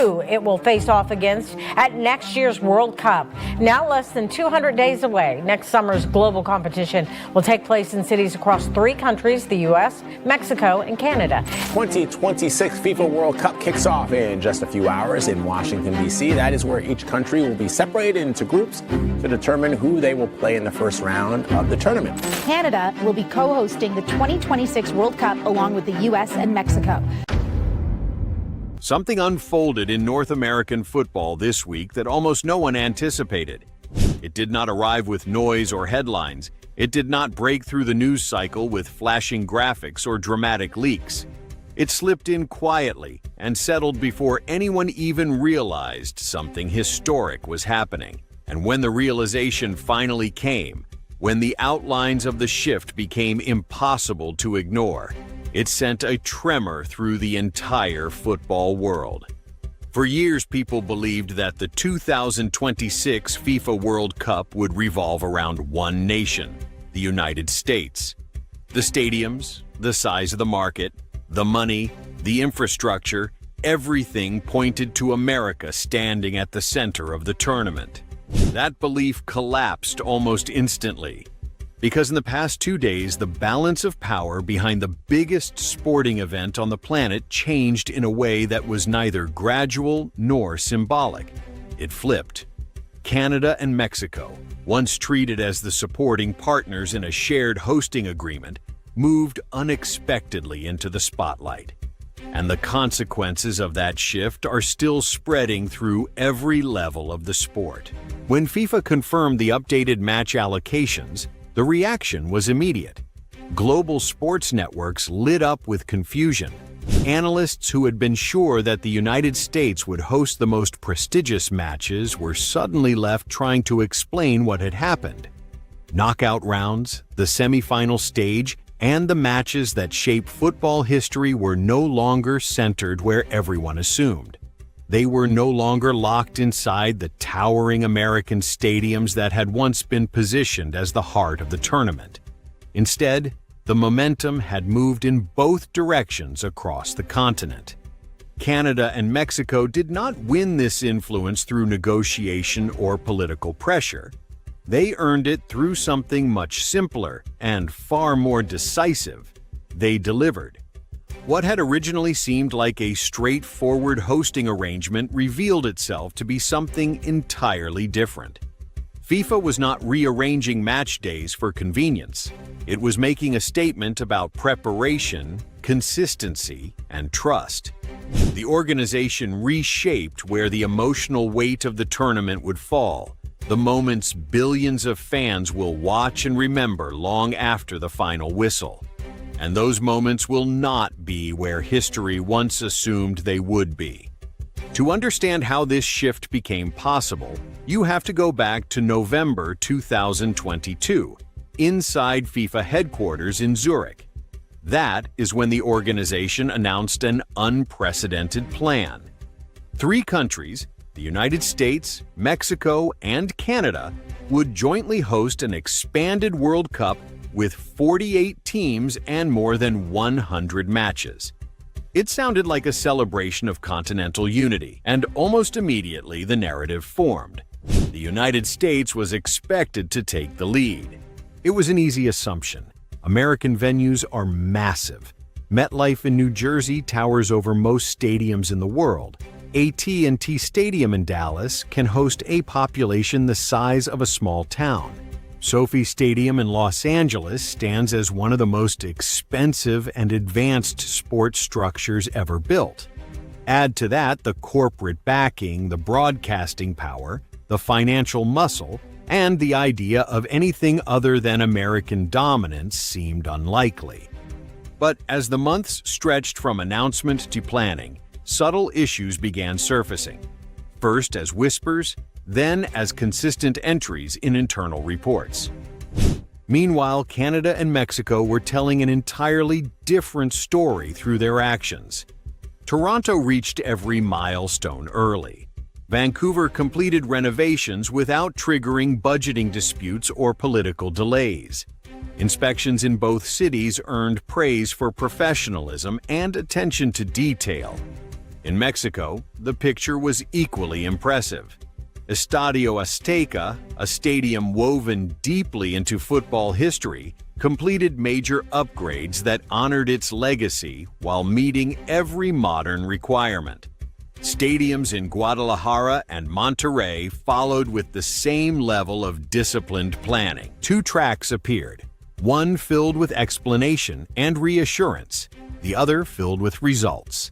who it will face off against at next year's World Cup. Now less than 200 days away, next summer's global competition will take place in cities across 3 countries, the U.S., Mexico, and Canada. 2026 FIFA World Cup kicks off in just a few hours in Washington, D.C. That is where each country will be separated into groups to determine who they will play in the first round of the tournament. Canada will be co-hosting the 2026 World Cup along with the U.S. and Mexico. Something unfolded in North American football this week that almost no one anticipated. It did not arrive with noise or headlines. It did not break through the news cycle with flashing graphics or dramatic leaks. It slipped in quietly and settled before anyone even realized something historic was happening. And when the realization finally came, when the outlines of the shift became impossible to ignore, it sent a tremor through the entire football world. For years, people believed that the 2026 FIFA World Cup would revolve around one nation, the United States. The stadiums, the size of the market, the money, the infrastructure, everything pointed to America standing at the center of the tournament. That belief collapsed almost instantly, because in the past 2 days, the balance of power behind the biggest sporting event on the planet changed in a way that was neither gradual nor symbolic. It flipped. Canada and Mexico, once treated as the supporting partners in a shared hosting agreement, moved unexpectedly into the spotlight. And the consequences of that shift are still spreading through every level of the sport. When FIFA confirmed the updated match allocations, the reaction was immediate. Global sports networks lit up with confusion. Analysts who had been sure that the United States would host the most prestigious matches were suddenly left trying to explain what had happened. Knockout rounds, the semifinal stage, and the matches that shape football history were no longer centered where everyone assumed. They were no longer locked inside the towering American stadiums that had once been positioned as the heart of the tournament. Instead, the momentum had moved in both directions across the continent. Canada and Mexico did not win this influence through negotiation or political pressure. They earned it through something much simpler and far more decisive. They delivered. What had originally seemed like a straightforward hosting arrangement revealed itself to be something entirely different. FIFA was not rearranging match days for convenience. It was making a statement about preparation, consistency, and trust. The organization reshaped where the emotional weight of the tournament would fall, the moments billions of fans will watch and remember long after the final whistle. And those moments will not be where history once assumed they would be. To understand how this shift became possible, you have to go back to November 2022, inside FIFA headquarters in Zurich. That is when the organization announced an unprecedented plan. 3 countries, the United States, Mexico, and Canada, would jointly host an expanded World Cup with 48 teams and more than 100 matches. It sounded like a celebration of continental unity, and almost immediately the narrative formed. The United States was expected to take the lead. It was an easy assumption. American venues are massive. MetLife in New Jersey towers over most stadiums in the world. AT&T Stadium in Dallas can host a population the size of a small town. SoFi Stadium in Los Angeles stands as one of the most expensive and advanced sports structures ever built. Add to that the corporate backing, the broadcasting power, the financial muscle, and the idea of anything other than American dominance seemed unlikely. But as the months stretched from announcement to planning, subtle issues began surfacing, first as whispers, then as consistent entries in internal reports. Meanwhile, Canada and Mexico were telling an entirely different story through their actions. Toronto reached every milestone early. Vancouver completed renovations without triggering budgeting disputes or political delays. Inspections in both cities earned praise for professionalism and attention to detail. In Mexico, the picture was equally impressive. Estadio Azteca, a stadium woven deeply into football history, completed major upgrades that honored its legacy while meeting every modern requirement. Stadiums in Guadalajara and Monterrey followed with the same level of disciplined planning. Two tracks appeared, one filled with explanation and reassurance, the other filled with results.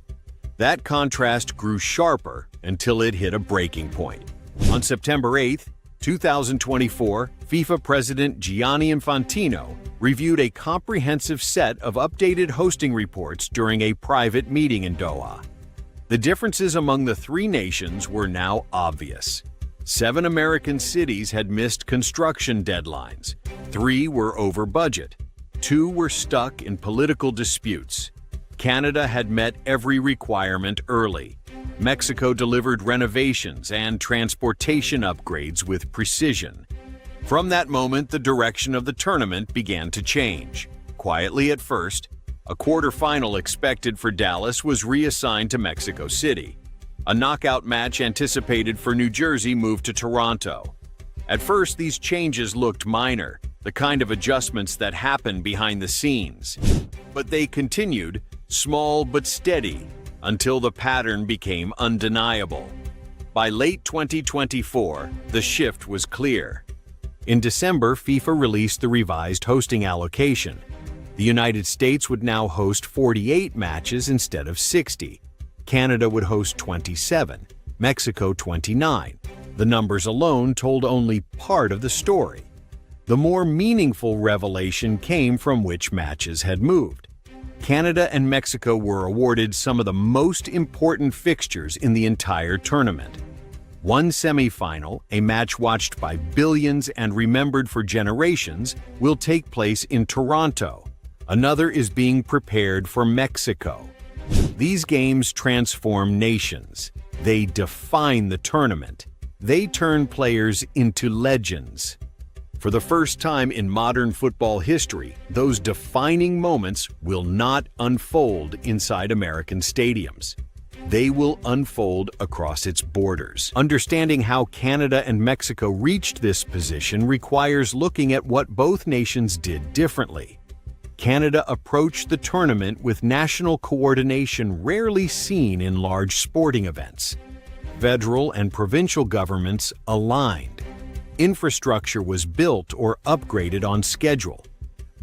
That contrast grew sharper until it hit a breaking point. On September 8, 2024, FIFA President Gianni Infantino reviewed a comprehensive set of updated hosting reports during a private meeting in Doha. The differences among the three nations were now obvious. 7 American cities had missed construction deadlines, 3 were over budget, 2 were stuck in political disputes. Canada had met every requirement early. Mexico delivered renovations and transportation upgrades with precision. From that moment, the direction of the tournament began to change. Quietly at first, a quarterfinal expected for Dallas was reassigned to Mexico City. A knockout match anticipated for New Jersey moved to Toronto. At first, these changes looked minor, the kind of adjustments that happen behind the scenes. But they continued, small but steady, until the pattern became undeniable. By late 2024, the shift was clear. In December, FIFA released the revised hosting allocation. The United States would now host 48 matches instead of 60. Canada would host 27, Mexico 29. The numbers alone told only part of the story. The more meaningful revelation came from which matches had moved. Canada and Mexico were awarded some of the most important fixtures in the entire tournament. One semifinal, a match watched by billions and remembered for generations, will take place in Toronto. Another is being prepared for Mexico. These games transform nations. They define the tournament. They turn players into legends. For the first time in modern football history, those defining moments will not unfold inside American stadiums. They will unfold across its borders. Understanding how Canada and Mexico reached this position requires looking at what both nations did differently. Canada approached the tournament with national coordination rarely seen in large sporting events. Federal and provincial governments aligned. Infrastructure was built or upgraded on schedule.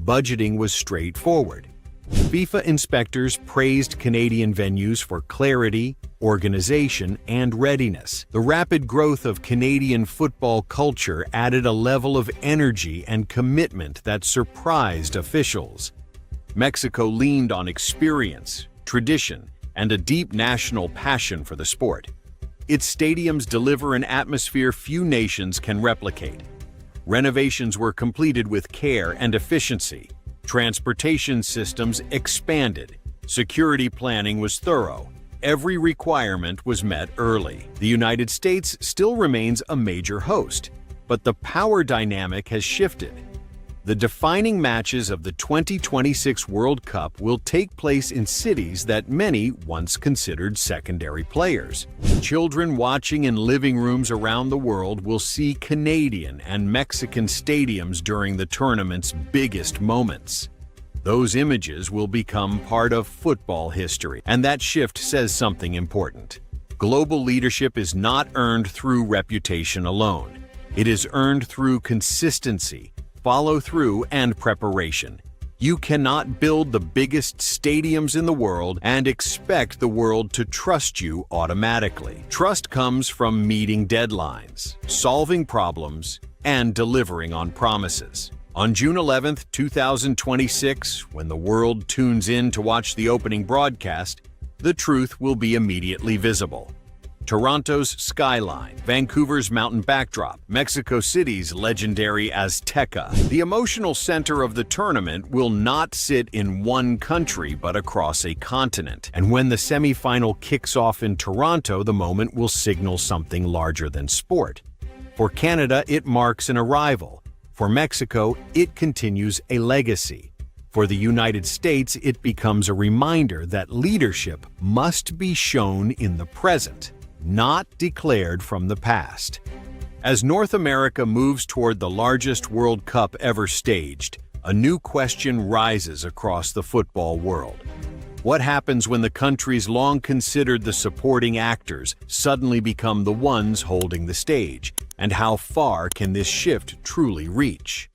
Budgeting was straightforward. FIFA inspectors praised Canadian venues for clarity, organization, and readiness. The rapid growth of Canadian football culture added a level of energy and commitment that surprised officials. Mexico leaned on experience, tradition, and a deep national passion for the sport. Its stadiums deliver an atmosphere few nations can replicate. Renovations were completed with care and efficiency. Transportation systems expanded. Security planning was thorough. Every requirement was met early. The United States still remains a major host, but the power dynamic has shifted. The defining matches of the 2026 World Cup will take place in cities that many once considered secondary players. Children watching in living rooms around the world will see Canadian and Mexican stadiums during the tournament's biggest moments. Those images will become part of football history, and that shift says something important. Global leadership is not earned through reputation alone. It is earned through consistency, follow-through, and preparation. You cannot build the biggest stadiums in the world and expect the world to trust you automatically. Trust comes from meeting deadlines, solving problems, and delivering on promises. On June 11, 2026, when the world tunes in to watch the opening broadcast, the truth will be immediately visible. Toronto's skyline, Vancouver's mountain backdrop, Mexico City's legendary Azteca. The emotional center of the tournament will not sit in one country but across a continent. And when the semifinal kicks off in Toronto, the moment will signal something larger than sport. For Canada, it marks an arrival. For Mexico, it continues a legacy. For the United States, it becomes a reminder that leadership must be shown in the present, not declared from the past. As North America moves toward the largest World Cup ever staged, a new question rises across the football world. What happens when the countries long considered the supporting actors suddenly become the ones holding the stage? And how far can this shift truly reach?